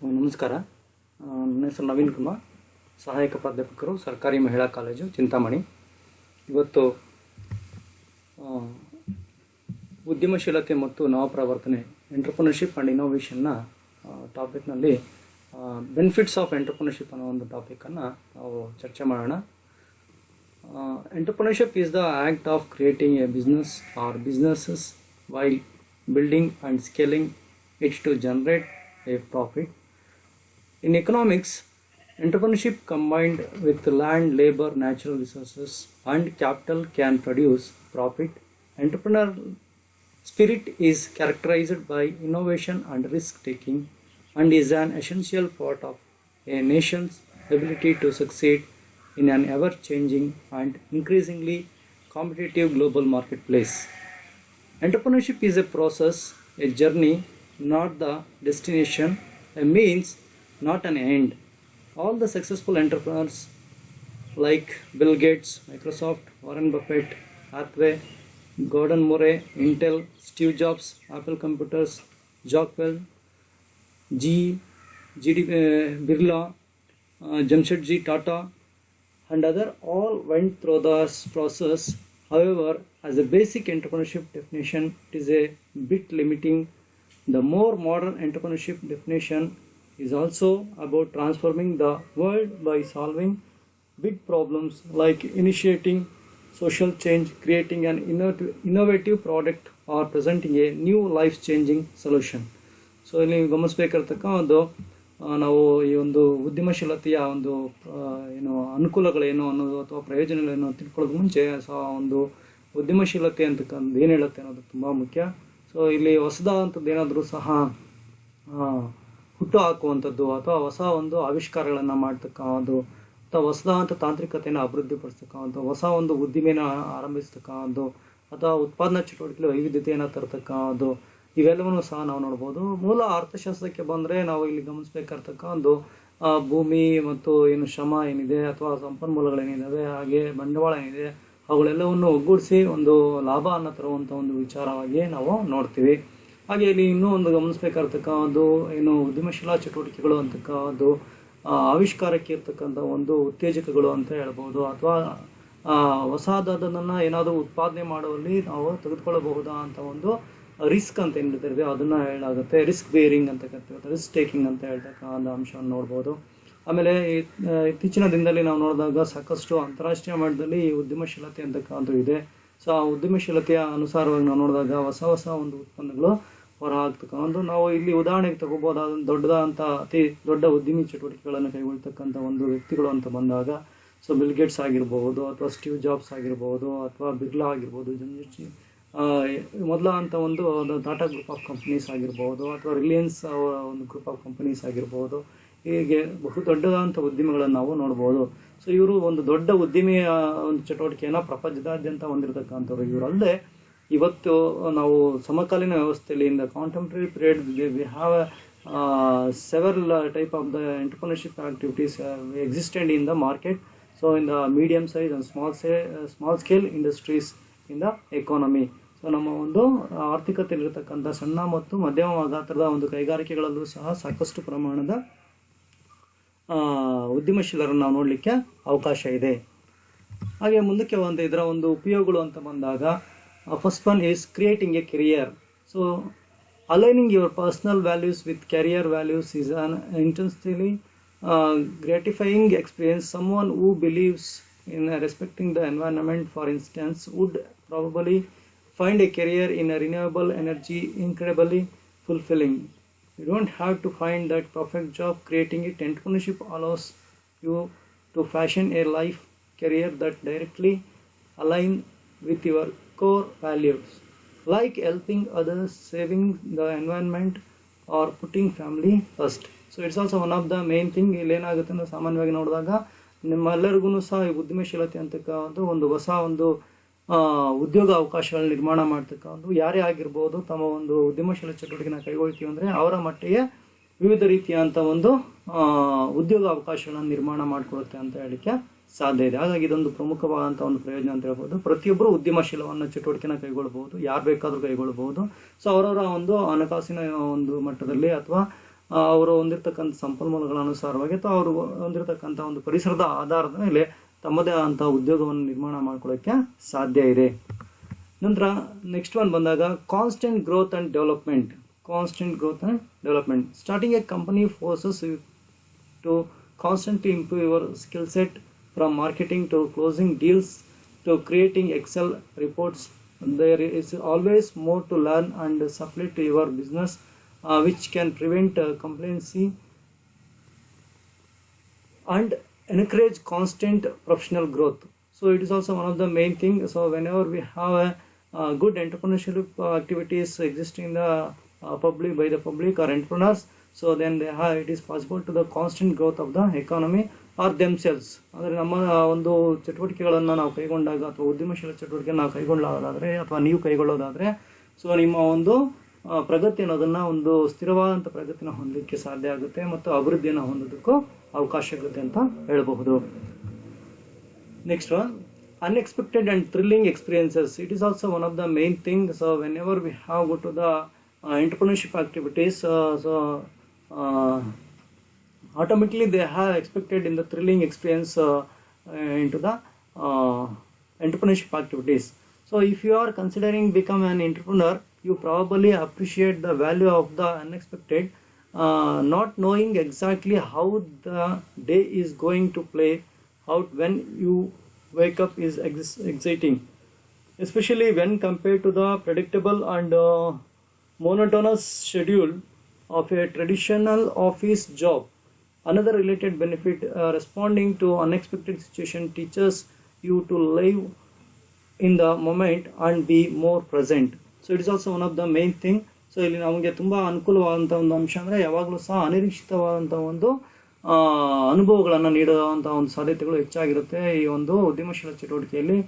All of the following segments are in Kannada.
ನಮಸ್ಕಾರ. ನನ್ನ ಹೆಸರು ನವೀನ್ ಕುಮಾರ್, ಸಹಾಯಕ ಪ್ರಾಧ್ಯಾಪಕರು, ಸರ್ಕಾರಿ ಮಹಿಳಾ ಕಾಲೇಜು ಚಿಂತಾಮಣಿ. ಇವತ್ತು ಉದ್ಯಮಶೀಲತೆ ಮತ್ತು ನವಪ್ರವರ್ತನೆ, ಎಂಟರ್ಪ್ರಿನರ್ಶಿಪ್ ಆ್ಯಂಡ್ ಇನೋವೇಷನ್ನ ಟಾಪಿಕ್ನಲ್ಲಿ ಬೆನಿಫಿಟ್ಸ್ ಆಫ್ ಎಂಟರ್ಪ್ರಿನರ್ಶಿಪ್ ಅನ್ನೋ ಒಂದು ಟಾಪಿಕನ್ನು ನಾವು ಚರ್ಚೆ ಮಾಡೋಣ. Entrepreneurship is the act of creating a business or businesses while building and scaling it's to generate a profit. In economics, entrepreneurship combined with land, labor, natural resources and capital can produce profit. Entrepreneurial spirit is characterized by innovation and risk taking and is an essential part of a nation's ability to succeed in an ever changing and increasingly competitive global marketplace. Entrepreneurship is a process, a journey, not the destination, a means, not an end. All the successful entrepreneurs like Bill Gates, Microsoft, Warren Buffett, Hathaway, Gordon Murray, Intel, Steve Jobs, Apple Computers, Rockwell, G.D. Birla, Jamshedji Tata, and others all went through this process. However, as a basic entrepreneurship definition, it is a bit limiting. The more modern entrepreneurship definition is also about transforming the world by solving big problems like initiating social change, creating an innovative product or presenting a new life-changing solution. So ಇಲ್ಲಿ ಗಮನಿಸಬೇಕಿರ್ತಕ್ಕ ನಾವು ಈ ಒಂದು ಉದ್ಯಮಶೀಲತೆಯ ಒಂದು ಅನುಕೂಲಗಳೇನು ಅನ್ನೋದು ಅಥವಾ ಪ್ರಯೋಜನಗಳೇನು ತಿಳ್ಕೊಳ್ಳೋದು ಮುಂಚೆ ಒಂದು ಉದ್ಯಮಶೀಲತೆ ಅಂತಕ್ಕಂಥ ಏನು ಹೇಳುತ್ತೆ ಅನ್ನೋದು ತುಂಬ ಮುಖ್ಯ. ಸೊ ಇಲ್ಲಿ ಹೊಸದಾದಂಥದ್ದು ಏನಾದರೂ ಸಹ ಹುಟ್ಟು ಹಾಕುವಂಥದ್ದು ಅಥವಾ ಹೊಸ ಒಂದು ಆವಿಷ್ಕಾರಗಳನ್ನು ಮಾಡ್ತಕ್ಕಂಥದ್ದು ಅಥವಾ ಹೊಸದಾದಂಥ ತಾಂತ್ರಿಕತೆಯನ್ನು ಅಭಿವೃದ್ಧಿಪಡಿಸ್ತಕ್ಕಂಥದ್ದು, ಹೊಸ ಒಂದು ಉದ್ದಿಮೆನ ಆರಂಭಿಸ್ತಕ್ಕಂಥದ್ದು ಅಥವಾ ಉತ್ಪಾದನಾ ಚಟುವಟಿಕೆಗಳು ವೈವಿಧ್ಯತೆಯನ್ನು ತರತಕ್ಕಂಥದ್ದು, ಇವೆಲ್ಲವನ್ನೂ ಸಹ ನಾವು ನೋಡ್ಬೋದು. ಮೂಲ ಅರ್ಥಶಾಸ್ತ್ರಕ್ಕೆ ಬಂದರೆ ನಾವು ಇಲ್ಲಿ ಗಮನಿಸಬೇಕಾಗಿರ್ತಕ್ಕಂಥದ್ದು ಭೂಮಿ ಮತ್ತು ಶ್ರಮ ಏನಿದೆ ಅಥವಾ ಸಂಪನ್ಮೂಲಗಳೇನಿದ್ದಾವೆ, ಹಾಗೆ ಬಂಡವಾಳ ಏನಿದೆ, ಅವುಗಳೆಲ್ಲವನ್ನು ಒಗ್ಗೂಡಿಸಿ ಒಂದು ಲಾಭವನ್ನು ತರುವಂಥ ಒಂದು ವಿಚಾರವಾಗಿ ನಾವು ನೋಡ್ತೀವಿ. ಹಾಗೆ ಇಲ್ಲಿ ಇನ್ನೂ ಒಂದು ಗಮನಿಸಬೇಕಾಗಿರ್ತಕ್ಕಂಥದ್ದು ಉದ್ಯಮಶೀಲ ಚಟುವಟಿಕೆಗಳು ಅಂತಕ್ಕಂಥದ್ದು ಆವಿಷ್ಕಾರಕ್ಕೆ ಇರ್ತಕ್ಕಂಥ ಒಂದು ಉತ್ತೇಜಕಗಳು ಅಂತ ಹೇಳ್ಬೋದು, ಅಥವಾ ಹೊಸದಾದನ್ನು ಏನಾದರೂ ಉತ್ಪಾದನೆ ಮಾಡುವಲ್ಲಿ ನಾವು ತೆಗೆದುಕೊಳ್ಳಬಹುದಾ ಅಂತ ಒಂದು ರಿಸ್ಕ್ ಅಂತ ಏನು ಹೇಳ್ತಿರ್ತೀವಿ ಅದನ್ನು ಹೇಳಾಗುತ್ತೆ. ರಿಸ್ಕ್ ಬೇರಿಂಗ್ ಅಂತ ಕರಿತೀವಿ, ರಿಸ್ಕ್ ಟೇಕಿಂಗ್ ಅಂತ ಹೇಳ್ತಕ್ಕಂಥ ಅಂಶವನ್ನು ನೋಡ್ಬೋದು. ಆಮೇಲೆ ಇತ್ತೀಚಿನ ದಿನದಲ್ಲಿ ನಾವು ನೋಡಿದಾಗ ಸಾಕಷ್ಟು ಅಂತಾರಾಷ್ಟ್ರೀಯ ಮಟ್ಟದಲ್ಲಿ ಈ ಉದ್ಯಮಶೀಲತೆ ಅಂತಕ್ಕಂಥದ್ದು ಇದೆ. ಸೊ ಆ ಉದ್ಯಮಶೀಲತೆಯ ಅನುಸಾರವಾಗಿ ನಾವು ನೋಡಿದಾಗ ಹೊಸ ಒಂದು ಉತ್ಪನ್ನಗಳು ಹೊರಹಾಗ್ತಕ್ಕಂಥದ್ದು. ನಾವು ಇಲ್ಲಿ ಉದಾಹರಣೆಗೆ ತಗೋಬೋದಾದ ದೊಡ್ಡದಾದಂಥ ಅತಿ ದೊಡ್ಡ ಉದ್ಯಮಿ ಚಟುವಟಿಕೆಗಳನ್ನು ಕೈಗೊಳ್ತಕ್ಕಂಥ ಒಂದು ವ್ಯಕ್ತಿಗಳು ಅಂತ ಬಂದಾಗ ಸೊ ಬಿಲ್ ಗೇಟ್ಸ್ ಆಗಿರ್ಬೋದು, ಅಥವಾ ಸ್ಟೀವ್ ಜಾಬ್ಸ್ ಆಗಿರ್ಬೋದು, ಅಥವಾ ಬಿರ್ಲಾ ಆಗಿರ್ಬೋದು, ಜಮ್ಶೆಡ್ಜಿ ಮೊದಲಾದಂಥ ಒಂದು ಟಾಟಾ ಗ್ರೂಪ್ ಆಫ್ ಕಂಪನೀಸ್ ಆಗಿರ್ಬೋದು, ಅಥವಾ ರಿಲಯನ್ಸ್ ಒಂದು ಗ್ರೂಪ್ ಆಫ್ ಕಂಪನೀಸ್ ಆಗಿರ್ಬೋದು. ಹೀಗೆ ಬಹು ದೊಡ್ಡದಾದಂಥ ಉದ್ಯಮಿಗಳನ್ನು ನಾವು ನೋಡ್ಬೋದು. ಸೊ ಇವರು ಒಂದು ದೊಡ್ಡ ಉದ್ಯಮಿಯ ಒಂದು ಚಟುವಟಿಕೆಯನ್ನು ಪ್ರಪಂಚದಾದ್ಯಂತ ಹೊಂದಿರತಕ್ಕಂಥವ್ರು. ಇವರಲ್ಲದೆ ಇವತ್ತು ನಾವು ಸಮಕಾಲೀನ ವ್ಯವಸ್ಥೆಯಲ್ಲಿ in the contemporary period we have several type of the entrepreneurship activities existent in the market. So in the medium size and small scale industries in the economy. So ನಮ್ಮ ಒಂದು ಆರ್ಥಿಕತೆಯಲ್ಲಿರತಕ್ಕಂಥ ಸಣ್ಣ ಮತ್ತು ಮಧ್ಯಮ ಗಾತ್ರದ ಒಂದು ಕೈಗಾರಿಕೆಗಳಲ್ಲೂ ಸಹ ಸಾಕಷ್ಟು ಪ್ರಮಾಣದ ಉದ್ಯಮಶೀಲರನ್ನು ನಾವು ನೋಡಲಿಕ್ಕೆ ಅವಕಾಶ ಇದೆ. ಹಾಗೆ ಮುಂದಕ್ಕೆ ಇದರ ಒಂದು ಉಪಯೋಗಗಳು ಅಂತ ಬಂದಾಗ first one is creating a career. So aligning your personal values with career values is an intensely gratifying experience. Someone who believes in respecting the environment, for instance, would probably find a career in a renewable energy incredibly fulfilling. You don't have to find that perfect job. Creating it, entrepreneurship allows you to fashion a life career that directly align with your core values, like helping others, saving the environment, or putting family first. So it's also one of the main thing. ಇಲ್ಲಿ ಏನಾಗುತ್ತೆ ಅಂದರೆ ಸಾಮಾನ್ಯವಾಗಿ ನೋಡಿದಾಗ ನಿಮ್ಮೆಲ್ಲರಿಗೂ ಸಹ ಈ ಉದ್ಯಮಶೀಲತೆ ಅಂತಕ್ಕಂಥ ಒಂದು ಹೊಸ ಒಂದು ಉದ್ಯೋಗ ಅವಕಾಶಗಳ ನಿರ್ಮಾಣ ಮಾಡ್ತಕ್ಕಂಥ ಯಾರೇ ಆಗಿರ್ಬೋದು ತಮ್ಮ ಒಂದು ಉದ್ಯಮಶೀಲ ಚಟುವಟಿಕೆನ ಕೈಗೊಳ್ತೀವಿ ಅಂದರೆ ಅವರ ಮಟ್ಟಿಗೆ ವಿವಿಧ ರೀತಿಯಂಥ ಒಂದು ಉದ್ಯೋಗ ಅವಕಾಶಗಳನ್ನು ನಿರ್ಮಾಣ ಮಾಡಿಕೊಡುತ್ತೆ ಅಂತ ಹೇಳಲಿಕ್ಕೆ ಸಾಧ್ಯ ಇದೆ. ಹಾಗಾಗಿ ಇದೊಂದು ಪ್ರಮುಖವಾದಂಥ ಒಂದು ಪ್ರಯೋಜನ ಅಂತ ಹೇಳ್ಬೋದು. ಪ್ರತಿಯೊಬ್ಬರು ಉದ್ಯಮಶೀಲವನ್ನು ಚಟುವಟಿಕೆನ ಕೈಗೊಳ್ಬಹುದು, ಯಾರು ಬೇಕಾದರೂ ಕೈಗೊಳ್ಬಹುದು. ಸೊ ಅವರವರ ಒಂದು ಹಣಕಾಸಿನ ಒಂದು ಮಟ್ಟದಲ್ಲಿ ಅಥವಾ ಅವರು ಹೊಂದಿರತಕ್ಕಂಥ ಸಂಪನ್ಮೂಲಗಳ ಅನುಸಾರವಾಗಿ ಅಥವಾ ಅವರು ಹೊಂದಿರತಕ್ಕಂಥ ಒಂದು ಪರಿಸರದ ಆಧಾರದ ಮೇಲೆ ತಮ್ಮದೇ ಆದಂಥ ಉದ್ಯೋಗವನ್ನು ನಿರ್ಮಾಣ ಮಾಡ್ಕೊಳ್ಳೋಕ್ಕೆ ಸಾಧ್ಯ ಇದೆ. ನಂತರ ನೆಕ್ಸ್ಟ್ ಒನ್ ಬಂದಾಗ constant growth and development. Starting a company forces you to constantly improve your skill set from marketing to closing deals to creating Excel reports. There is always more to learn and supply to your business, which can prevent complacency and encourage constant professional growth. So it is also one of the main thing. So whenever we have a good entrepreneurship activities existing in the public by the public or entrepreneurs, so then it is possible to the constant growth of the economy are themselves. ಅಂದರೆ ನಮ್ಮ ಒಂದು ಚಟುವಟಿಕೆಗಳನ್ನು ನಾವು ಕೈಗೊಂಡಾಗ ಅಥವಾ ಉದ್ಯಮಶೀಲ ಚಟುವಟಿಕೆ ನಾವು ಕೈಗೊಳ್ಳೋದಾದರೆ ಅಥವಾ ನೀವು ಕೈಗೊಳ್ಳೋದಾದರೆ ಸೊ ನಿಮ್ಮ ಒಂದು ಪ್ರಗತಿ ಅನ್ನೋದನ್ನು ಒಂದು ಸ್ಥಿರವಾದಂಥ ಪ್ರಗತಿನ ಹೊಂದಲಿಕ್ಕೆ ಸಾಧ್ಯ ಆಗುತ್ತೆ ಮತ್ತು ಅಭಿವೃದ್ಧಿಯನ್ನು ಹೊಂದೋದಕ್ಕೂ ಅವಕಾಶ ಆಗುತ್ತೆ ಅಂತ ಹೇಳಬಹುದು. Next one unexpected and thrilling experiences. It is also one of the main thing. So whenever we have go to the entrepreneurship activities, automatically they have expected in the thrilling experience into the entrepreneurship activities. So if you are considering become an entrepreneur, you probably appreciate the value of the unexpected. Not knowing exactly how the day is going to play out when you wake up is exciting, especially when compared to the predictable and monotonous schedule of a traditional office job. Another related benefit, responding to unexpected situation teaches you to live in the moment and be more present. So it is also one of the main thing. So ಇಲ್ಲಿ ನಮಗೆ ತುಂಬ ಅನುಕೂಲವಾದಂಥ ಒಂದು ಅಂಶ ಅಂದರೆ ಯಾವಾಗಲೂ ಸಹ ಅನಿರೀಕ್ಷಿತವಾದಂಥ ಒಂದು ಅನುಭವಗಳನ್ನು ನೀಡುವಂಥ ಒಂದು ಸಾಧ್ಯತೆಗಳು ಹೆಚ್ಚಾಗಿರುತ್ತೆ ಈ ಒಂದು ಉದ್ಯಮಶೀಲ ಚಟುವಟಿಕೆಯಲ್ಲಿ.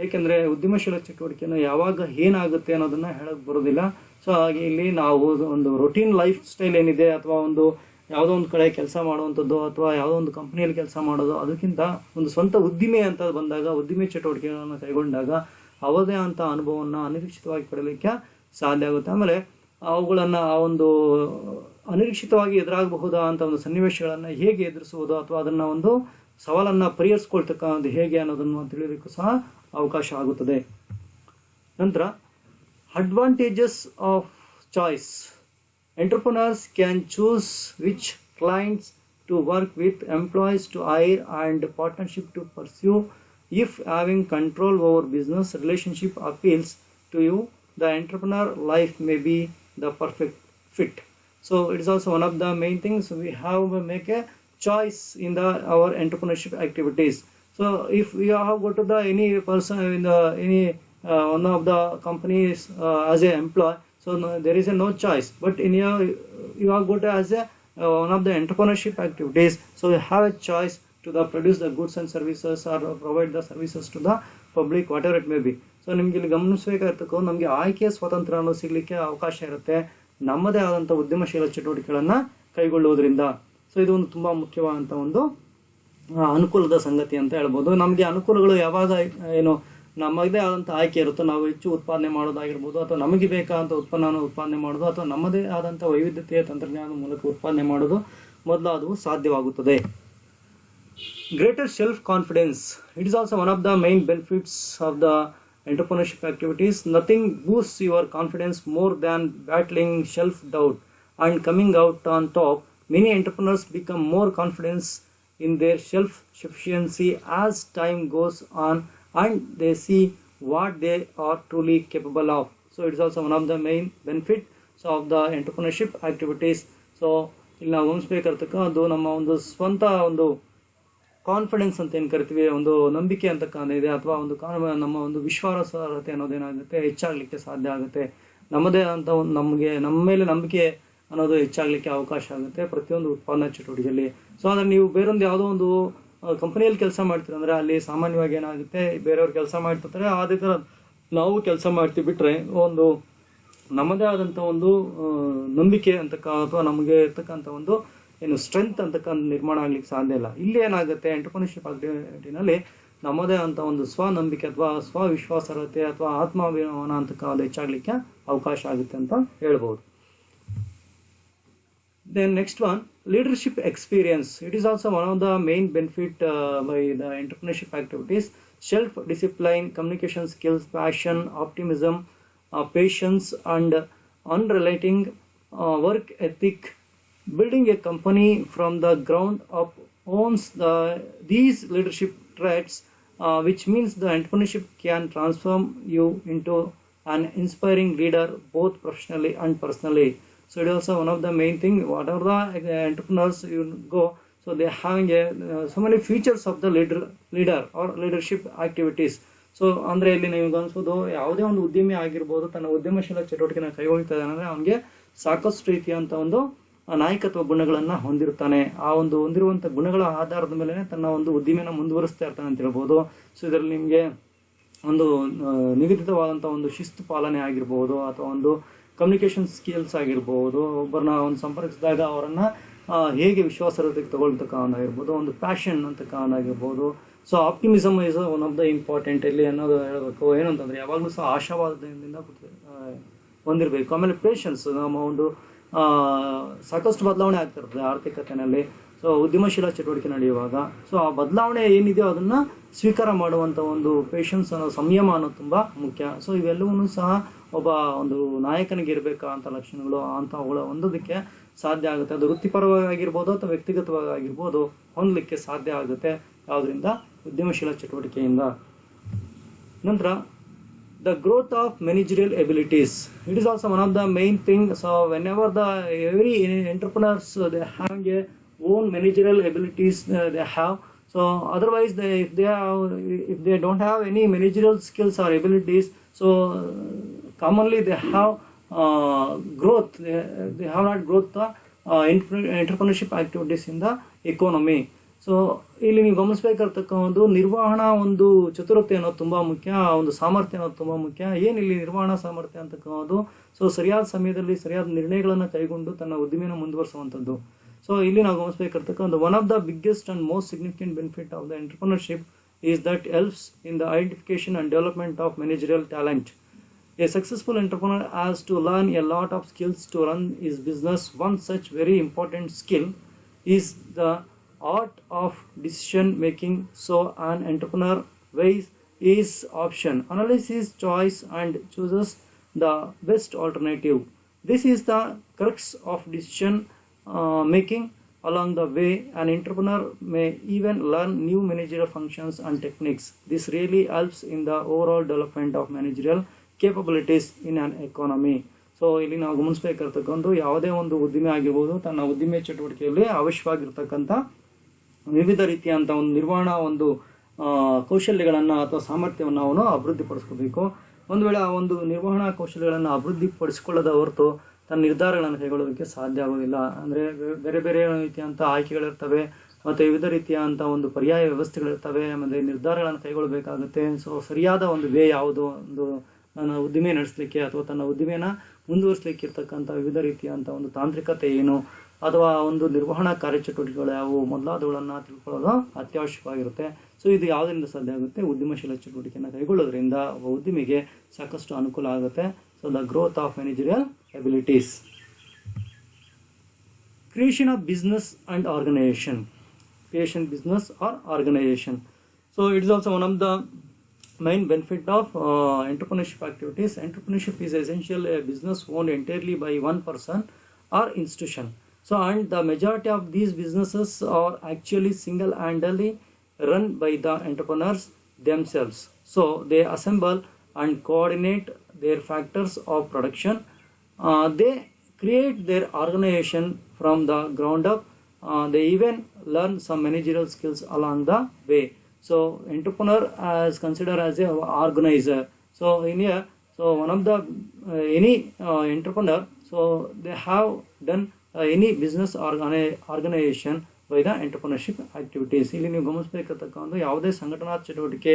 ಏಕೆಂದರೆ ಉದ್ಯಮಶೀಲ ಚಟುವಟಿಕೆಯನ್ನು ಯಾವಾಗ ಏನಾಗುತ್ತೆ ಅನ್ನೋದನ್ನು ಹೇಳಕ್ಕೆ ಬರೋದಿಲ್ಲ. ಸೊ ಹಾಗೆ ಇಲ್ಲಿ ನಾವು ಒಂದು ರೊಟೀನ್ ಲೈಫ್ ಸ್ಟೈಲ್ ಏನಿದೆ ಅಥವಾ ಒಂದು ಯಾವುದೋ ಒಂದು ಕಡೆ ಕೆಲಸ ಮಾಡುವಂಥದ್ದು ಅಥವಾ ಯಾವುದೋ ಒಂದು ಕಂಪ್ನಿಯಲ್ಲಿ ಕೆಲಸ ಮಾಡೋದು, ಅದಕ್ಕಿಂತ ಒಂದು ಸ್ವಂತ ಉದ್ದಿಮೆ ಅಂತ ಬಂದಾಗ ಉದ್ದಿಮೆ ಚಟುವಟಿಕೆಗಳನ್ನು ಕೈಗೊಂಡಾಗ ಅವರದೇ ಅಂಥ ಅನುಭವವನ್ನು ಅನಿರೀಕ್ಷಿತವಾಗಿ ಪಡೆಯಲಿಕ್ಕೆ ಸಾಧ್ಯ ಆಗುತ್ತೆ. ಆಮೇಲೆ ಅವುಗಳನ್ನು ಆ ಒಂದು ಅನಿರೀಕ್ಷಿತವಾಗಿ ಎದುರಾಗಬಹುದಾದಂಥ ಒಂದು ಸನ್ನಿವೇಶಗಳನ್ನು ಹೇಗೆ ಎದುರಿಸುವುದು ಅಥವಾ ಅದನ್ನು ಒಂದು ಸವಾಲನ್ನು ಪರಿಹರಿಸ್ಕೊಳ್ತಕ್ಕಂಥದ್ದು ಹೇಗೆ ಅನ್ನೋದನ್ನು ತಿಳಿಯೋದಕ್ಕೂ ಸಹ ಅವಕಾಶ ಆಗುತ್ತದೆ. ನಂತರ advantages of choice. Entrepreneurs can choose which clients to work with, employees to hire, and partnership to pursue. If having control over business relationship appeals to you, the entrepreneur life may be the perfect fit. So it is also one of the main things. We have to make a choice in our entrepreneurship activities. So if we have go to the any person in the any one of the companies as an employee, so there is no choice. But in you are go to as a one of the entrepreneurship activities, so you have a choice to the produce the goods and services or provide the services to the public, whatever it may be. So ನಿಮ್ಗೆ ಇಲ್ಲಿ ಗಮನಿಸಬೇಕಾಗಿರ್ತಕ್ಕೂ ನಮಗೆ ಆಯ್ಕೆಯ ಸ್ವಾತಂತ್ರ್ಯ ಸಿಗಲಿಕ್ಕೆ ಅವಕಾಶ ಇರುತ್ತೆ ನಮ್ಮದೇ ಆದಂಥ ಉದ್ಯಮಶೀಲ ಚಟುವಟಿಕೆಗಳನ್ನು ಕೈಗೊಳ್ಳುವುದರಿಂದ. ಸೊ ಇದು ಒಂದು ತುಂಬ ಮುಖ್ಯವಾದಂಥ ಒಂದು ಅನುಕೂಲದ ಸಂಗತಿ ಅಂತ ಹೇಳ್ಬೋದು. ನಮಗೆ ಅನುಕೂಲಗಳು ಯಾವಾಗ ಏನು ನಮ್ಮದೇ ಆದಂಥ ಆಯ್ಕೆ ಇರುತ್ತೋ, ನಾವು ಹೆಚ್ಚು ಉತ್ಪಾದನೆ ಮಾಡೋದಾಗಿರ್ಬೋದು ಅಥವಾ ನಮಗೆ ಬೇಕಾದಂಥ ಉತ್ಪನ್ನವನ್ನು ಉತ್ಪಾದನೆ ಮಾಡೋದು ಅಥವಾ ನಮ್ಮದೇ ಆದಂಥ ವೈವಿಧ್ಯತೆಯ ತಂತ್ರಜ್ಞಾನದ ಮೂಲಕ ಉತ್ಪಾದನೆ ಮಾಡೋದು ಮೊದಲಾದವು ಸಾಧ್ಯವಾಗುತ್ತದೆ. Greater self confidence. It is also one of the main benefits of the entrepreneurship activities. Nothing boosts your confidence more than battling self-doubt and coming out on top. Many entrepreneurs become more confident in their self-sufficiency as time goes on and they see what they are truly capable of. So it is also one of the main benefits of the entrepreneurship activities. So ಇಲ್ಲಿ ನಾವು ಗಮನಿಸಬೇಕಾಗಿರ್ತಕ್ಕಂಥದ್ದು ನಮ್ಮ ಒಂದು ಸ್ವಂತ ಒಂದು ಕಾನ್ಫಿಡೆನ್ಸ್ ಅಂತ ಏನು ಕರಿತೀವಿ, ಒಂದು ನಂಬಿಕೆ ಅಂತಕ್ಕಂಥದ್ದಿದೆ ಅಥವಾ ಒಂದು ನಮ್ಮ ಒಂದು ವಿಶ್ವಾಸಾರ್ಹತೆ ಅನ್ನೋದೇನಾಗುತ್ತೆ ಹೆಚ್ಚಾಗಲಿಕ್ಕೆ ಸಾಧ್ಯ ಆಗುತ್ತೆ. ನಮ್ಮದೇ ಅಂತ ಒಂದು ನಮ್ಮ ಮೇಲೆ ನಂಬಿಕೆ ಅನ್ನೋದು ಹೆಚ್ಚಾಗಲಿಕ್ಕೆ ಅವಕಾಶ ಆಗುತ್ತೆ ಪ್ರತಿಯೊಂದು ಉತ್ಪಾದನಾ ಚಟುವಟಿಕೆಯಲ್ಲಿ. ಸೊ ಆದರೆ ನೀವು ಬೇರೊಂದು ಯಾವುದೋ ಒಂದು ಕಂಪನಿಯಲ್ಲಿ ಕೆಲಸ ಮಾಡ್ತೀರಿ ಅಂದರೆ ಅಲ್ಲಿ ಸಾಮಾನ್ಯವಾಗಿ ಏನಾಗುತ್ತೆ, ಬೇರೆಯವ್ರು ಕೆಲಸ ಮಾಡ್ತಿರ್ತಾರೆ, ಅದೇ ಥರ ನಾವು ಕೆಲಸ ಮಾಡ್ತೀವಿ ಬಿಟ್ಟರೆ ಒಂದು ನಮ್ಮದೇ ಆದಂಥ ಒಂದು ನಂಬಿಕೆ ಅಥವಾ ನಮಗೆ ಇರ್ತಕ್ಕಂಥ ಒಂದು ಏನು ಸ್ಟ್ರೆಂತ್ ಅಂತಕ್ಕಂಥ ನಿರ್ಮಾಣ ಆಗ್ಲಿಕ್ಕೆ ಸಾಧ್ಯ ಇಲ್ಲ. ಇಲ್ಲಿ ಏನಾಗುತ್ತೆ, ಎಂಟರ್ಪ್ರಿನರ್ಶಿಪ್ ಆಕ್ಟಿವಿಟಿನಲ್ಲಿ ನಮ್ಮದೇ ಅಂತ ಒಂದು ಸ್ವನಂಬಿಕೆ ಅಥವಾ ಸ್ವವಿಶ್ವಾಸಾರ್ಹತೆ ಅಥವಾ ಆತ್ಮಾಭಿಮಾನ ಅಂತಕ್ಕ ಅದು ಹೆಚ್ಚಾಗಲಿಕ್ಕೆ ಅವಕಾಶ ಆಗುತ್ತೆ ಅಂತ ಹೇಳ್ಬೋದು. Then next one, leadership experience. It is also one of the main benefit by the entrepreneurship activities. Self-discipline, communication skills, passion, optimism, patience, and unrelenting work ethic. Building a company from the ground up owns these leadership traits, which means the entrepreneurship can transform you into an inspiring leader both professionally and personally. So it is also one of the main thing. Whatever the entrepreneurs you go, so they are having so many features of the leader or leadership activities. So ಅಂದರೆ ಇಲ್ಲಿ ನೀವು ಅನ್ಸೋದು ಯಾವುದೇ ಒಂದು ಉದ್ಯಮಿ ಆಗಿರ್ಬೋದು, ತನ್ನ ಉದ್ಯಮಶೀಲ ಚಟುವಟಿಕೆನ ಕೈಗೊಳ್ತಾ ಇದ್ದಾನೆ ಅಂದರೆ ಅವನಿಗೆ ಸಾಕಷ್ಟು ರೀತಿಯಂಥ ಒಂದು ನಾಯಕತ್ವ ಗುಣಗಳನ್ನು ಹೊಂದಿರ್ತಾನೆ. ಆ ಒಂದು ಹೊಂದಿರುವಂಥ ಗುಣಗಳ ಆಧಾರದ ಮೇಲೆ ತನ್ನ ಒಂದು ಉದ್ದಿಮೆನ ಮುಂದುವರಿಸ್ತಾ ಇರ್ತಾನೆ ಅಂತ ಹೇಳ್ಬೋದು. ಸೊ ಇದರಲ್ಲಿ ನಿಮಗೆ ಒಂದು ನಿಗದಿತವಾದಂಥ ಒಂದು ಶಿಸ್ತು ಪಾಲನೆ ಆಗಿರ್ಬೋದು, ಅಥವಾ ಒಂದು ಕಮ್ಯುನಿಕೇಷನ್ ಸ್ಕಿಲ್ಸ್ ಆಗಿರ್ಬೋದು, ಒಬ್ಬರನ್ನ ಒಂದು ಸಂಪರ್ಕಿಸಿದಾಗ ಅವರನ್ನು ಹೇಗೆ ವಿಶ್ವಾಸಾರ್ಹತೆಗೆ ತಗೊಳ್ತಕ್ಕಂಥಾಗಿರ್ಬೋದು, ಒಂದು ಪ್ಯಾಷನ್ ಅಂತಕ್ಕಂಥಾಗಿರ್ಬೋದು. So optimism is one of the important ಇಲ್ಲಿ ಅನ್ನೋದು ಹೇಳಬೇಕು. ಏನಂತಂದರೆ ಯಾವಾಗಲೂ ಸಹ ಆಶಾವಾದದಿಂದ ಹೊಂದಿರಬೇಕು. ಆಮೇಲೆ ಪೇಷನ್ಸ್, ನಮ್ಮ ಒಂದು ಸಾಕಷ್ಟು ಬದಲಾವಣೆ ಆಗ್ತಿರ್ತದೆ ಆರ್ಥಿಕತೆಯಲ್ಲಿ. ಸೊ ಉದ್ಯಮಶೀಲ ಚಟುವಟಿಕೆ ನಡೆಯುವಾಗ ಸೊ ಆ ಬದಲಾವಣೆ ಏನಿದೆಯೋ ಅದನ್ನು ಸ್ವೀಕಾರ ಮಾಡುವಂಥ ಒಂದು ಪೇಷನ್ಸ್ ಅನ್ನೋ ಸಂಯಮ ಅನ್ನೋದು ತುಂಬ ಮುಖ್ಯ. ಸೊ ಇವೆಲ್ಲವೂ ಸಹ ಒಬ್ಬ ಒಂದು ನಾಯಕನಿಗೆ ಇರಬೇಕಾದಂಥ ಲಕ್ಷಣಗಳು ಅಂಥವುಗಳ ಹೊಂದೋದಕ್ಕೆ ಸಾಧ್ಯ ಆಗುತ್ತೆ. ಅದು ವೃತ್ತಿಪರವಾಗಿರ್ಬೋದು ಅಥವಾ ವ್ಯಕ್ತಿಗತವಾಗಿರ್ಬೋದು ಹೊಂದಲಿಕ್ಕೆ ಸಾಧ್ಯ ಆಗುತ್ತೆ. ಯಾವುದರಿಂದ? ಉದ್ಯಮಶೀಲ ಚಟುವಟಿಕೆಯಿಂದ. ನಂತರ the growth of managerial abilities. It is also one of the main thing. So whenever every entrepreneurs they have a own managerial abilities they have. So otherwise if they don't have any managerial skills or abilities, so commonly they have growth. They have not growth the entrepreneurship activities in the economy. So ಇಲ್ಲಿ ನೀವು ಗಮನಿಸಬೇಕಾಗಿರ್ತಕ್ಕ ಒಂದು ನಿರ್ವಹಣಾ ಒಂದು ಚತುರತೆ ಅನ್ನೋದು ತುಂಬ ಮುಖ್ಯ, ಒಂದು ಸಾಮರ್ಥ್ಯ ಅನ್ನೋದು ತುಂಬ ಮುಖ್ಯ. ಏನಿಲ್ಲಿ ನಿರ್ವಹಣಾ ಸಾಮರ್ಥ್ಯ ಅಂತಕ್ಕಂಥದ್ದು, ಸೊ ಸರಿಯಾದ ಸಮಯದಲ್ಲಿ ಸರಿಯಾದ ನಿರ್ಣಯಗಳನ್ನು ಕೈಗೊಂಡು ತನ್ನ ಉದ್ದಿಮೆನ ಮುಂದುವರಿಸುವಂಥದ್ದು. ಸೊ ಇಲ್ಲಿ ನಾವು ಗಮನಿಸಬೇಕಾಗಿರ್ತಕ್ಕ one of the biggest and most significant benefit of the entrepreneurship is that helps in the identification and development of managerial talent. A successful entrepreneur has to learn a lot of skills to run his business. One such very important skill is the art of decision making. So an entrepreneur weighs his option, analyzes choice and chooses the best alternative. This is the crux of decision making. Along the way, an entrepreneur may even learn new managerial functions and techniques. This really helps in the overall development of managerial capabilities in an economy. So ಇಲ್ಲಿ ನಾವು ಗಮನಿಸಬೇಕಾಗಿರ್ತಕ್ಕಂಥ ಯಾವುದೇ ಒಂದು ಉದ್ದಿಮೆ ಆಗಿರ್ಬೋದು, ತನ್ನ ಉದ್ದಿಮೆ ಚಟುವಟಿಕೆಯಲ್ಲಿ ಅವಶ್ಯವಾಗಿರ್ತಕ್ಕಂಥ ವಿವಿಧ ರೀತಿಯಂಥ ಒಂದು ನಿರ್ವಹಣಾ ಒಂದು ಕೌಶಲ್ಯಗಳನ್ನು ಅಥವಾ ಸಾಮರ್ಥ್ಯವನ್ನು ಅವನು ಅಭಿವೃದ್ಧಿಪಡಿಸ್ಕೋಬೇಕು. ಒಂದು ವೇಳೆ ಆ ಒಂದು ನಿರ್ವಹಣಾ ಕೌಶಲ್ಯಗಳನ್ನು ಅಭಿವೃದ್ಧಿಪಡಿಸಿಕೊಳ್ಳದ ಹೊರತು ತನ್ನ ನಿರ್ಧಾರಗಳನ್ನು ಕೈಗೊಳ್ಳೋದಕ್ಕೆ ಸಾಧ್ಯ ಆಗೋದಿಲ್ಲ. ಅಂದರೆ ಬೇರೆ ಬೇರೆ ರೀತಿಯಂಥ ಆಯ್ಕೆಗಳಿರ್ತವೆ ಮತ್ತು ವಿವಿಧ ರೀತಿಯಂಥ ಒಂದು ಪರ್ಯಾಯ ವ್ಯವಸ್ಥೆಗಳಿರ್ತವೆ, ಮತ್ತು ನಿರ್ಧಾರಗಳನ್ನು ಕೈಗೊಳ್ಳಬೇಕಾಗುತ್ತೆ. ಸೊ ಸರಿಯಾದ ಒಂದು ವೇ ಯಾವುದು, ಒಂದು ತನ್ನ ಉದ್ದಿಮೆ ನಡೆಸಲಿಕ್ಕೆ ಅಥವಾ ತನ್ನ ಉದ್ದಿಮೆನ ಮುಂದುವರಿಸಲಿಕ್ಕೆ ಇರ್ತಕ್ಕಂಥ ವಿವಿಧ ರೀತಿಯಂಥ ಒಂದು ತಾಂತ್ರಿಕತೆ ಏನು, ಅಥವಾ ಒಂದು ನಿರ್ವಹಣಾ ಕಾರ್ಯಚಟುವಟಿಕೆಗಳು ಯಾವುವು ಮೊದಲಾದವುಗಳನ್ನು ತಿಳ್ಕೊಳ್ಳೋದು ಅತ್ಯವಶ್ಯಕವಾಗಿರುತ್ತೆ. ಸೊ ಇದು ಯಾವುದರಿಂದ ಸಾಧ್ಯ ಆಗುತ್ತೆ? ಉದ್ಯಮಶೀಲ ಚಟುವಟಿಕೆಯನ್ನು ಕೈಗೊಳ್ಳೋದ್ರಿಂದ ಒಬ್ಬ ಉದ್ಯಮಿಗೆ ಸಾಕಷ್ಟು ಅನುಕೂಲ ಆಗುತ್ತೆ. So the growth of managerial abilities. Creation of business and organisation. Creation business or organisation. So it is also one of the main benefit of entrepreneurship activities. Entrepreneurship is essentially a business owned entirely by one person or institution. So and the majority of these businesses are actually single-handedly run by the entrepreneurs themselves. So they assemble and coordinate their factors of production. They create their organization from the ground up. They even learn some managerial skills along the way. So entrepreneur is considered as a organizer. So in here, so one of the any entrepreneur, so they have done any business organization by the entrepreneurship activities. ಇಲ್ಲಿ ನೀವು ಗಮನಿಸಬೇಕಾಗಿರ್ತಕ್ಕಂಥ ಯಾವುದೇ ಸಂಘಟನಾ ಚಟುವಟಿಕೆ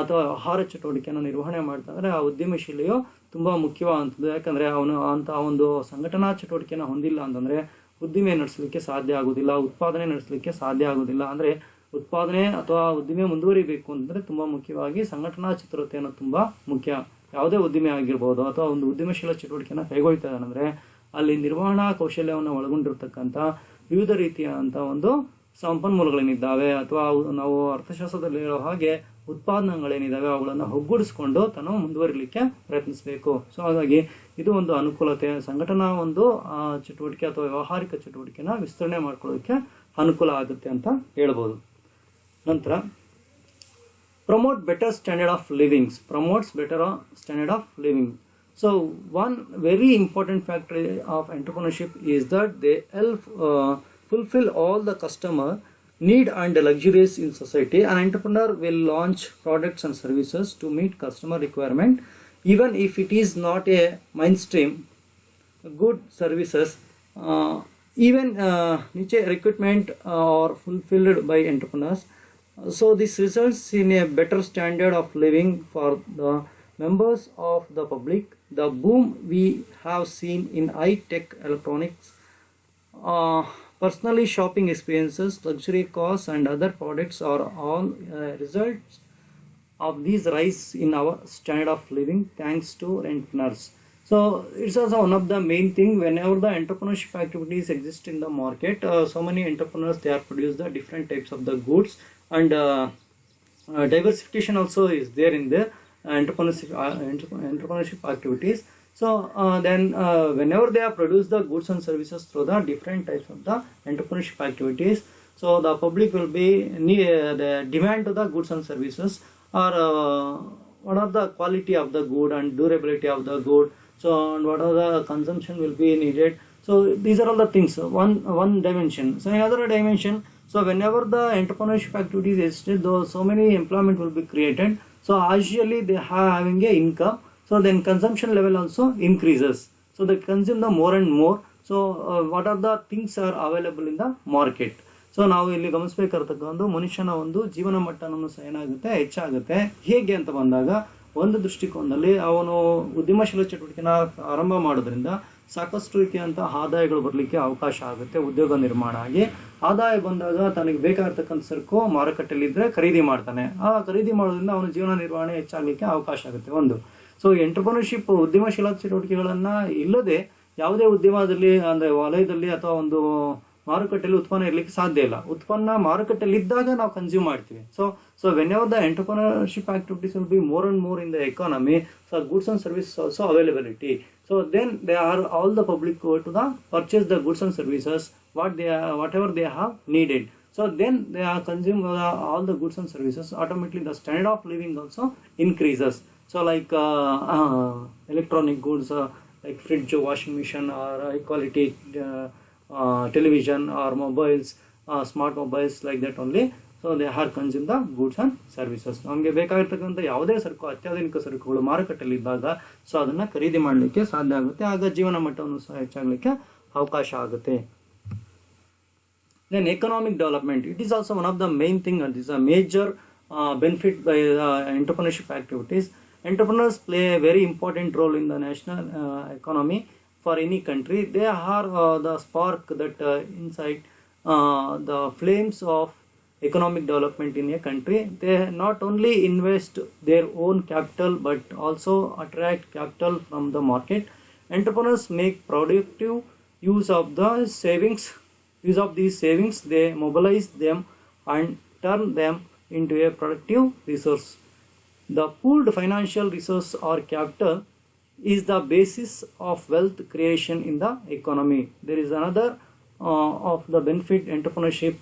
ಅಥವಾ ಆಹಾರ ಚಟುವಟಿಕೆಯನ್ನು ನಿರ್ವಹಣೆ ಮಾಡ್ತಾ ಇದ್ರೆ ಆ ಉದ್ಯಮಶೀಲಿಯು ತುಂಬ ಮುಖ್ಯವಾದಂಥದ್ದು. ಯಾಕಂದರೆ ಅವನು ಅಂಥ ಒಂದು ಸಂಘಟನಾ ಚಟುವಟಿಕೆಯನ್ನು ಹೊಂದಿಲ್ಲ ಅಂತಂದರೆ ಉದ್ದಿಮೆ ನಡೆಸಲಿಕ್ಕೆ ಸಾಧ್ಯ ಆಗೋದಿಲ್ಲ, ಉತ್ಪಾದನೆ ನಡೆಸಲಿಕ್ಕೆ ಸಾಧ್ಯ ಆಗೋದಿಲ್ಲ. ಅಂದರೆ ಉತ್ಪಾದನೆ ಅಥವಾ ಉದ್ದಿಮೆ ಮುಂದುವರಿಬೇಕು ಅಂತಂದರೆ ತುಂಬ ಮುಖ್ಯವಾಗಿ ಸಂಘಟನಾ ಚತುರತೆ ಅನ್ನೋದು ತುಂಬ ಮುಖ್ಯ. ಯಾವುದೇ ಉದ್ದಿಮೆ ಆಗಿರ್ಬೋದು ಅಥವಾ ಒಂದು ಉದ್ಯಮಶೀಲ ಚಟುವಟಿಕೆಯನ್ನು ಕೈಗೊಳ್ತಾ ಇದ್ದಾನಂದರೆ ಅಲ್ಲಿ ನಿರ್ವಹಣಾ ಕೌಶಲ್ಯವನ್ನು ಒಳಗೊಂಡಿರ್ತಕ್ಕಂಥ ವಿವಿಧ ರೀತಿಯಾದಂಥ ಒಂದು ಸಂಪನ್ಮೂಲಗಳೇನಿದ್ದಾವೆ ಅಥವಾ ನಾವು ಅರ್ಥಶಾಸ್ತ್ರದಲ್ಲಿ ಹೇಳೋ ಹಾಗೆ ಉತ್ಪಾದನೆಗಳೇನಿದ್ದಾವೆ ಅವುಗಳನ್ನು ಒಗ್ಗೂಡಿಸ್ಕೊಂಡು ತಾನು ಮುಂದುವರಿಲಿಕ್ಕೆ ಪ್ರಯತ್ನಿಸಬೇಕು. ಸೊ ಹಾಗಾಗಿ ಇದು ಒಂದು ಅನುಕೂಲತೆ, ಸಂಘಟನಾ ಒಂದು ಚಟುವಟಿಕೆ ಅಥವಾ ವ್ಯಾವಹಾರಿಕ ಚಟುವಟಿಕೆನ ವಿಸ್ತರಣೆ ಮಾಡ್ಕೊಳ್ಳೋದಕ್ಕೆ ಅನುಕೂಲ ಆಗುತ್ತೆ ಅಂತ ಹೇಳ್ಬೋದು. ನಂತರ promote better standard of living, promotes better standard of living. So one very important factor of entrepreneurship is that they help fulfill all the customer need and luxuries in society. An entrepreneur will launch products and services to meet customer requirement, even if it is not a mainstream good services. Even niche recruitment are fulfilled by entrepreneurs. So this results in a better standard of living for the members of the public. The boom we have seen in high-tech electronics, personally shopping experiences, luxury cars and other products are all results of these rise in our standard of living thanks to entrepreneurs. So it's also one of the main thing whenever the entrepreneurship activities exist in the market. So many entrepreneurs, they are produce the different types of the goods, and diversification also is there in the entrepreneurship activities. So then whenever they have produced the goods and services through the different types of the entrepreneurship activities, so the public will be the demand to the goods and services, or what are the quality of the good and durability of the good, so and what are the consumption will be needed. So these are all the things, one dimension. So another dimension, so whenever the entrepreneurship activities exist, though so many employment will be created, so actually they are having a income, so then consumption level also increases, so they consume the more and more. So what are the things are available in the market. So ನಾವು ಇಲ್ಲಿ ಗಮನಿಸಬೇಕಾಗಿರ್ತಕ್ಕಂಥ ಮನುಷ್ಯನ ಒಂದು ಜೀವನ ಮಟ್ಟನೂ ಸಹ ಏನಾಗುತ್ತೆ, ಹೆಚ್ಚಾಗುತ್ತೆ. ಹೇಗೆ ಅಂತ ಬಂದಾಗ, ಒಂದು ದೃಷ್ಟಿಕೋನದಲ್ಲಿ ಅವನು ಉದ್ಯಮಶೀಲ ಚಟುವಟಿಕೆನ ಆರಂಭ ಮಾಡೋದ್ರಿಂದ ಸಾಕಷ್ಟು ರೀತಿಯಂಥ ಆದಾಯಗಳು ಬರಲಿಕ್ಕೆ ಅವಕಾಶ ಆಗುತ್ತೆ. ಉದ್ಯೋಗ ನಿರ್ಮಾಣ ಆಗಿ ಆದಾಯ ಬಂದಾಗ ತನಗೆ ಬೇಕಾಗಿರ್ತಕ್ಕಂಥ ಸರಕು ಮಾರುಕಟ್ಟೆಯಲ್ಲಿದ್ದರೆ ಖರೀದಿ ಮಾಡ್ತಾನೆ. ಆ ಖರೀದಿ ಮಾಡೋದ್ರಿಂದ ಅವನ ಜೀವನ ನಿರ್ವಹಣೆ ಹೆಚ್ಚಾಗಲಿಕ್ಕೆ ಅವಕಾಶ ಆಗುತ್ತೆ ಒಂದು. ಸೊ ಎಂಟರ್ಪ್ರನರ್ಶಿಪ್ ಉದ್ಯಮಶೀಲ ಚಟುವಟಿಕೆಗಳನ್ನು ಇಲ್ಲದೆ ಯಾವುದೇ ಉದ್ಯಮದಲ್ಲಿ ಅಂದರೆ ವಲಯದಲ್ಲಿ ಅಥವಾ ಒಂದು ಮಾರುಕಟ್ಟೆಯಲ್ಲಿ ಉತ್ಪನ್ನ ಇರಲಿಕ್ಕೆ ಸಾಧ್ಯ ಇಲ್ಲ. ಉತ್ಪನ್ನ ಮಾರುಕಟ್ಟೆಯಲ್ಲಿ ಇದ್ದಾಗ ನಾವು ಕನ್ಸ್ಯೂಮ್ ಮಾಡ್ತೀವಿ. So whenever the entrepreneurship activities will be more and more in the economy, so goods and services also availability. So then they are all the public go to the purchase the goods and services whatever they have needed. So then they are consume all the goods and services. Automatically the standard of living also increases. So like electronic goods like fridge, washing machine, or high quality television or mobiles, smart mobiles, like that only. So they are consume the goods and services. ನಮಗೆ ಬೇಕಾಗಿರ್ತಕ್ಕಂಥ ಯಾವುದೇ ಸರಕು, ಅತ್ಯಾಧುನಿಕ ಸರಕುಗಳು ಮಾರುಕಟ್ಟೆಯಲ್ಲಿ ಇದ್ದಾಗ ಸೊ ಅದನ್ನು ಖರೀದಿ ಮಾಡಲಿಕ್ಕೆ ಸಾಧ್ಯ ಆಗುತ್ತೆ. ಆಗ ಜೀವನ ಮಟ್ಟವನ್ನು ಸಹ ಹೆಚ್ಚಾಗಲಿಕ್ಕೆ ಅವಕಾಶ ಆಗುತ್ತೆ. Then economic development, it is also one of the main thing and is a major benefit by entrepreneurship activities. Entrepreneurs play a very important role in the national economy for any country. They are the spark that incite the flames of economic development in a country. They not only invest their own capital but also attract capital from the market. Entrepreneurs make productive use of these savings. They mobilize them and turn them into a productive resource. The pooled financial resource or capital is the basis of wealth creation in the economy. There is another of the benefit entrepreneurship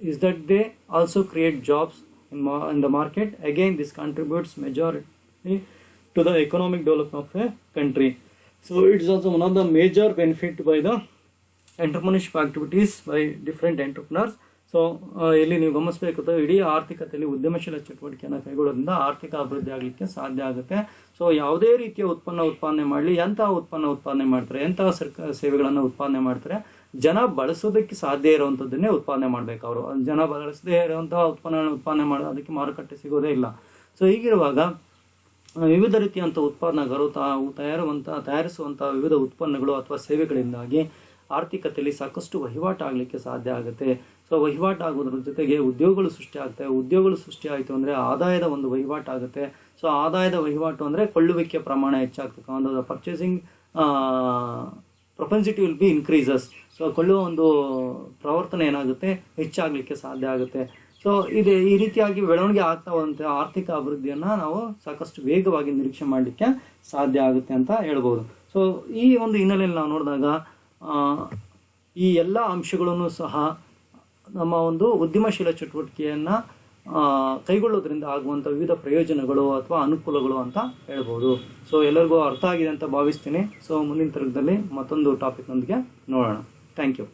is that they also create jobs in the market. Again, this contributes majority to the economic development of a country. So it is also one of the major benefit by the entrepreneurship activities by different entrepreneurs. So ಇಲ್ಲಿ ನೀವು ಗಮನಿಸಬೇಕು, ಇಡೀ ಆರ್ಥಿಕತೆಯಲ್ಲಿ ಉದ್ಯಮಶೀಲ ಚಟುವಟಿಕೆಯನ್ನು ಕೈಗೊಳ್ಳೋದ್ರಿಂದ ಆರ್ಥಿಕ ಅಭಿವೃದ್ಧಿ ಆಗಲಿಕ್ಕೆ ಸಾಧ್ಯ ಆಗುತ್ತೆ. ಸೊ ಯಾವುದೇ ರೀತಿಯ ಉತ್ಪನ್ನ ಮಾಡಲಿ, ಎಂತಹ ಉತ್ಪಾದನೆ ಮಾಡ್ತಾರೆ, ಎಂತಹ ಸೇವೆಗಳನ್ನು ಉತ್ಪಾದನೆ ಮಾಡ್ತಾರೆ, ಜನ ಬಳಸೋದಕ್ಕೆ ಸಾಧ್ಯ ಇರುವಂಥದ್ದನ್ನೇ ಉತ್ಪಾದನೆ ಮಾಡಬೇಕು. ಅವರು ಜನ ಬಳಸದೇ ಇರುವಂತಹ ಉತ್ಪಾದನೆ ಮಾಡೋದಕ್ಕೆ ಮಾರುಕಟ್ಟೆ ಸಿಗೋದೇ ಇಲ್ಲ. ಸೊ ಹೀಗಿರುವಾಗ ವಿವಿಧ ರೀತಿಯಂಥ ಉತ್ಪಾದನೆಗಳು ತಯಾರಿಸುವಂಥ ವಿವಿಧ ಉತ್ಪನ್ನಗಳು ಅಥವಾ ಸೇವೆಗಳಿಂದಾಗಿ ಆರ್ಥಿಕತೆಯಲ್ಲಿ ಸಾಕಷ್ಟು ವಹಿವಾಟು ಆಗಲಿಕ್ಕೆ ಸಾಧ್ಯ ಆಗುತ್ತೆ. ಸೊ ವಹಿವಾಟು ಆಗೋದ್ರ ಜೊತೆಗೆ ಉದ್ಯೋಗಗಳು ಸೃಷ್ಟಿ ಆಗ್ತವೆ. ಉದ್ಯೋಗಗಳು ಸೃಷ್ಟಿ ಆಯಿತು ಅಂದರೆ ಆದಾಯದ ಒಂದು ವಹಿವಾಟು ಆಗುತ್ತೆ. ಸೊ ಆದಾಯದ ವಹಿವಾಟು ಅಂದರೆ ಕೊಳ್ಳುವಿಕೆಯ ಪ್ರಮಾಣ ಹೆಚ್ಚಾಗ್ತದೆ. ಒಂದು purchasing propensity will be increases. So ಕೊಳ್ಳುವ ಒಂದು ಪ್ರವರ್ತನೆ ಏನಾಗುತ್ತೆ, ಹೆಚ್ಚಾಗಲಿಕ್ಕೆ ಸಾಧ್ಯ ಆಗುತ್ತೆ. ಸೊ ಈ ರೀತಿಯಾಗಿ ಬೆಳವಣಿಗೆ ಆಗ್ತಾ ಹೋದಂತೆ ಆರ್ಥಿಕ ಅಭಿವೃದ್ಧಿಯನ್ನು ನಾವು ಸಾಕಷ್ಟು ವೇಗವಾಗಿ ನಿರೀಕ್ಷೆ ಮಾಡಲಿಕ್ಕೆ ಸಾಧ್ಯ ಆಗುತ್ತೆ ಅಂತ ಹೇಳ್ಬೋದು. ಸೊ ಈ ಒಂದು ಹಿನ್ನೆಲೆಯಲ್ಲಿ ನಾವು ನೋಡಿದಾಗ ಈ ಎಲ್ಲ ಅಂಶಗಳನ್ನು ಸಹ ನಮ್ಮ ಒಂದು ಉದ್ಯಮಶೀಲ ಚಟುವಟಿಕೆಯನ್ನು ಕೈಗೊಳ್ಳೋದ್ರಿಂದ ಆಗುವಂಥ ವಿವಿಧ ಪ್ರಯೋಜನಗಳು ಅಥವಾ ಅನುಕೂಲಗಳು ಅಂತ ಹೇಳ್ಬೋದು. ಸೊ ಎಲ್ಲರಿಗೂ ಅರ್ಥ ಆಗಿದೆ ಅಂತ ಭಾವಿಸ್ತೀನಿ. ಸೊ ಮುಂದಿನ ತರಗತಿಯಲ್ಲಿ ಮತ್ತೊಂದು ಟಾಪಿಕ್ನೊಂದಿಗೆ ನೋಡೋಣ. Thank you.